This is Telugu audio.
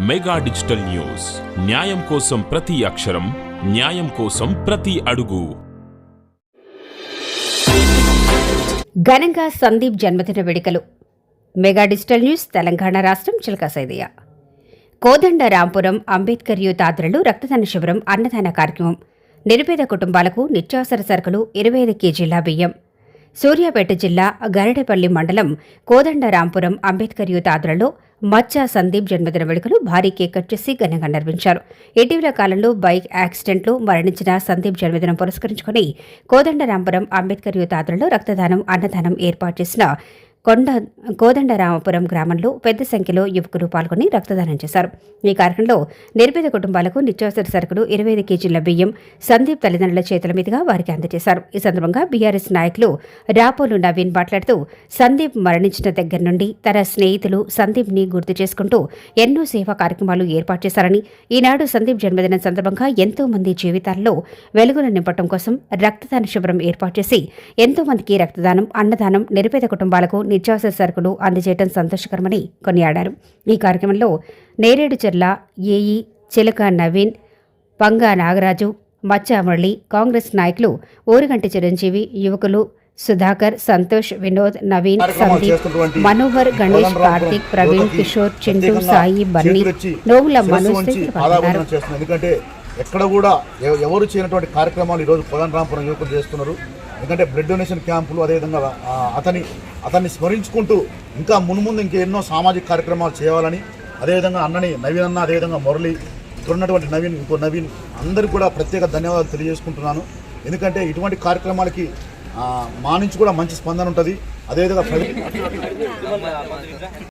మెగా డిజిటల్ న్యూస్, న్యాయం కోసం ప్రతి అక్షరం, న్యాయం కోసం ప్రతి అడుగు. ఘనంగా సందీప్ జన్మదిన వేడుకలు. మెగా డిజిటల్ న్యూస్ తెలంగాణ రాష్ట్రం చిలకసైదయ్య. కోదండ రాంపురం అంబేద్కర్ యూత్ ఆధ్వర్యంలో రక్తదాన శిబిరం, అన్నదాన కార్యక్రమం. నిరుపేద కుటుంబాలకు నిత్యావసర సరుకులు 25 కేజీల బియ్యం. సూర్యాపేట జిల్లా గరడేపల్లి మండలం కోదండ రాంపురం అంబేద్కర్ యూత్ ఆధ్వర్యంలో మచ్చ సందీప్ జన్మదిన వేడుకలు భారీ కేక్ కట్ చేసి ఘనంగా నిర్వహించారు. ఇటీవల కాలంలో బైక్ యాక్సిడెంట్లో మరణించిన సందీప్ జన్మదినం పురస్కరించుకుని కోదండ రాంపురం అంబేద్కర్ యూత్ ఆధ్వర్యంలో రక్తదానం, అన్నదానం ఏర్పాటు చేసిన కోదండరామపురం గ్రామంలో పెద్ద సంఖ్యలో యువకులు పాల్గొని రక్తదానం చేశారు. ఈ కార్యక్రమంలో నిరుపేద కుటుంబాలకు నిత్యావసర సరుకులు 25 కేజీల బియ్యం సందీప్ తల్లిదండ్రుల చేతుల మీదుగా వారికి అందజేశారు. ఈ సందర్భంగా బీఆర్ఎస్ నాయకులు రాపోలు నవీన్ మాట్లాడుతూ, సందీప్ మరణించిన దగ్గర నుండి తన స్నేహితులు సందీప్ని గుర్తు చేసుకుంటూ ఎన్నో సేవా కార్యక్రమాలు ఏర్పాటు చేశారని, ఈనాడు సందీప్ జన్మదినం సందర్భంగా ఎంతో మంది జీవితాల్లో వెలుగులు నింపడం కోసం రక్తదాన శిబిరం ఏర్పాటు చేసి ఎంతో మందికి రక్తదానం, అన్నదానం, నిరుపేద కుటుంబాలకు నిత్యావసర సరుకులు అందజేయడం సంతోషకరమని కొనియాడారు. ఈ కార్యక్రమంలో నేరేడుచెర్ల ఏఈ చిలక నవీన్, పంగా నాగరాజు, మచ్చ మురళి, కాంగ్రెస్ నాయకులు ఓరుగంటి చిరంజీవి, యువకులు సుధాకర్, సంతోష్, వినోద్, నవీన్, సందీప్, మనోహర్, గణేష్, కార్తిక్, ప్రవీణ్, కిషోర్, చింటూ, సాయి, బన్నీ, నోముల మనోజ్ పాల్గొన్నారు. ఎందుకంటే ఎక్కడ కూడా ఎవరు చేయనటువంటి కార్యక్రమాలు ఈరోజు కోదండ రాంపురం యువకులు చేస్తున్నారు. ఎందుకంటే బ్లడ్ డొనేషన్ క్యాంపులు, అదేవిధంగా అతన్ని స్మరించుకుంటూ ఇంకా మున్ముందు ఇంకెన్నో సామాజిక కార్యక్రమాలు చేయాలని, అదేవిధంగా నవీన్ అన్న, అదేవిధంగా మురళి, ఇక్కడ ఉన్నటువంటి నవీన్ అందరికీ కూడా ప్రత్యేక ధన్యవాదాలు తెలియజేసుకుంటున్నాను. ఎందుకంటే ఇటువంటి కార్యక్రమాలకి మా నుంచి కూడా మంచి స్పందన ఉంటుంది. అదేవిధంగా